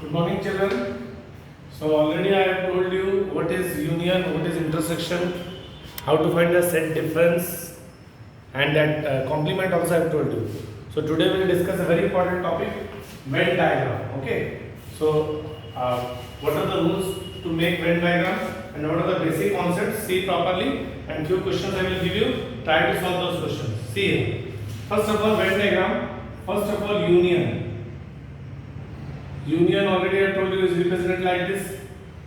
Good morning, children. So already I have told you what is union, what is intersection, how to find the set difference, and that complement also I have told you. So today we will discuss a very important topic, Venn diagram. Okay. So what are the rules to make Venn diagram and what are the basic concepts? See properly, and few questions I will give you. Try to solve those questions. See here. First of all, Venn diagram. First of all, union. Union already I told you is represented like this.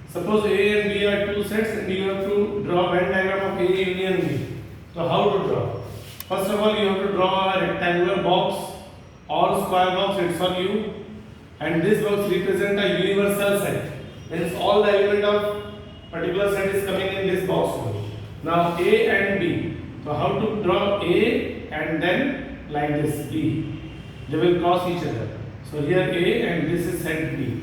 Suppose A and B are two sets and you have to draw Venn diagram of A union B. So how to draw? First of all, you have to draw a rectangular box or square box, it's on you. And this box represents a universal set. Means all the element of particular set is coming in this box only. Now A and B. So how to draw A and then like this B. They will cross each other. So here A and this is set B.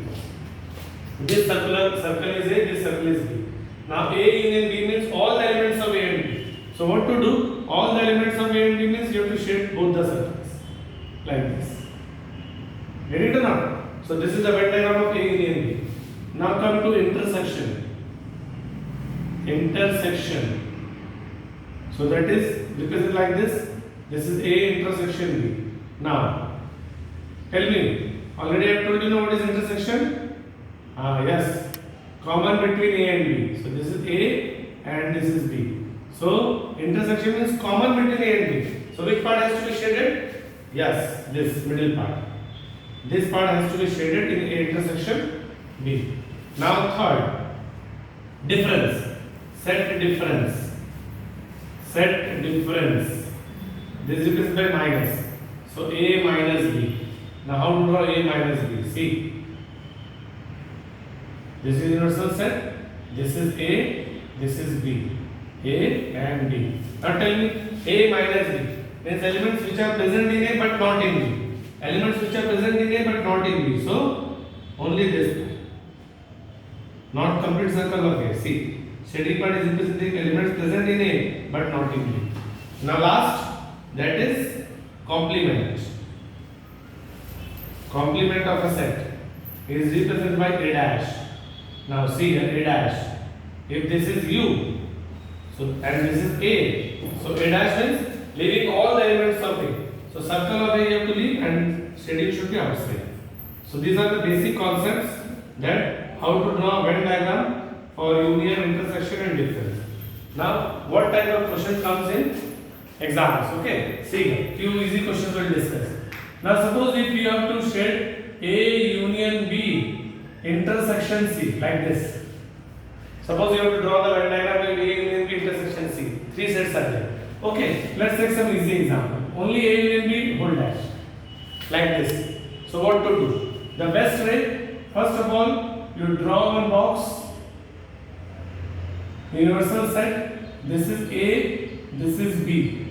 This circle is A, this circle is B. Now A union B means all the elements of A and B. So what to do? All the elements of A and B means you have to shape both the circles. Like this. Get it or not? So this is the Venn diagram of A union B. Now come to intersection. Intersection. So that is represented like this. This is A intersection B. Now tell me, already I have told you what is intersection? Yes, common between A and B. So this is A and this is B. So intersection is common between A and B. So which part has to be shaded? Yes, this middle part. This part has to be shaded in A intersection B. Now third, difference. Set difference. Set difference. This is represented by minus. So A minus B. Now how to draw A minus B? See. This is universal set. This is A. This is B. A and B. Now tell me A minus B. Means elements which are present in A but not in B. Elements which are present in A but not in B. So only this part. Not complete circle of A. See. Shading part is representing elements present in A but not in B. Now last, that is complement. Complement of a set is represented by A dash. Now see here A dash. If this is U, so and this is A, so A dash means leaving all the elements of A. So circle of A you have to leave and shading should be outside. So these are the basic concepts that how to draw a Venn diagram for union, intersection and difference. Now what type of question comes in exams? Okay, see here, few easy questions we'll discuss. Now suppose if you have to shade A union B intersection C like this. Suppose you have to draw the Venn diagram of A union B intersection C. Three sets are there. Okay, let's take some easy example. Only A union B whole dash. Like this. So what to do? The best way, first of all, you draw one box. Universal set. This is A, this is B.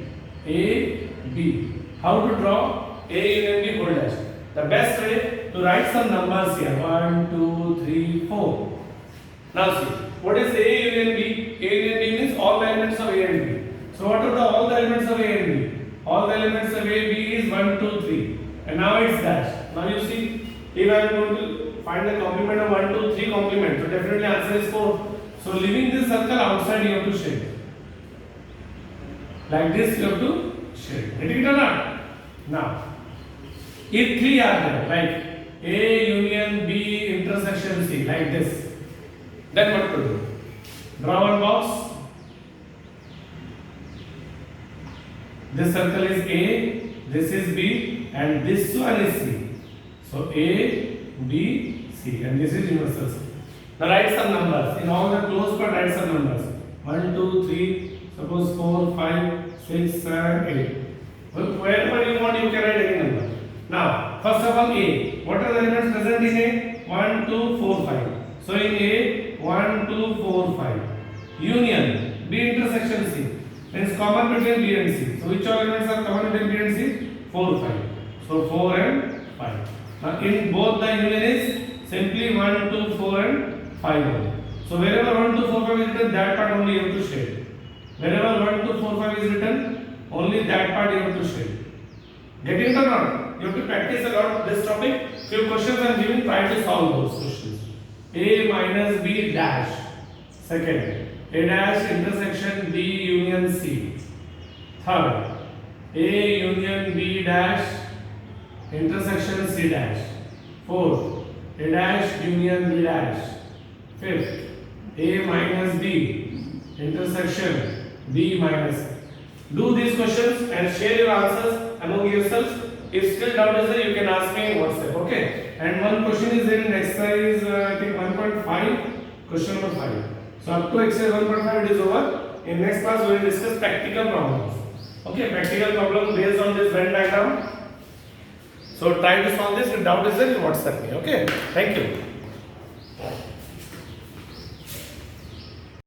A, B. How to draw A union B whole dash? The best way to write some numbers here. 1, 2, 3, 4. Now see, what is A union B? A union B means all the elements of A and B. So what are all the elements of A and B? All the elements of A, B is 1, 2, 3. And now it's dash. Now you see, if I am going to find the complement of 1, 2, 3 complement, so definitely answer is 4. So leaving this circle outside you have to shade. Like this you have to shade. Get it or not? Now, if 3 are there, like A union B intersection C, like this, then what to do? Draw one box. This circle is A, this is B, and this one is C. So A, B, C, and this is universal C. Now write some numbers. In all the closed part, write some numbers. 1, 2, 3, suppose 4, 5, 6, 7, 8. Wherever you want, you can write any number. Now, first of all, A. What are the elements present in A? 1, 2, 4, 5. So in A, 1, 2, 4, 5. Union, B intersection C. Means common between B and C. So which all elements are common between B and C? 4, 5. So 4 and 5. Now in both the union is simply 1, 2, 4 and 5 only. So wherever 1, 2, 4, 5 is written, that part only you have to shade. Wherever 1, 2, 4, 5 is written, only that part you have to shade. Getting it or not? You have to practice a lot this topic. Few questions I am giving, try to solve those questions. A minus B dash. Second, A dash intersection B union C. Third, A union B dash intersection C dash. Fourth, A dash union B dash. Fifth, A minus B intersection B minus C. Do these questions and share your answers among yourselves. If still doubt is there, you can ask me in WhatsApp. Okay. And one question is there in exercise I think 1.5, question number 5. So up to exercise 1.5 it is over. In next class we will discuss practical problems. Okay, practical problem based on this Venn diagram. So try to solve this. If doubt is there, you WhatsApp me. Okay. Thank you.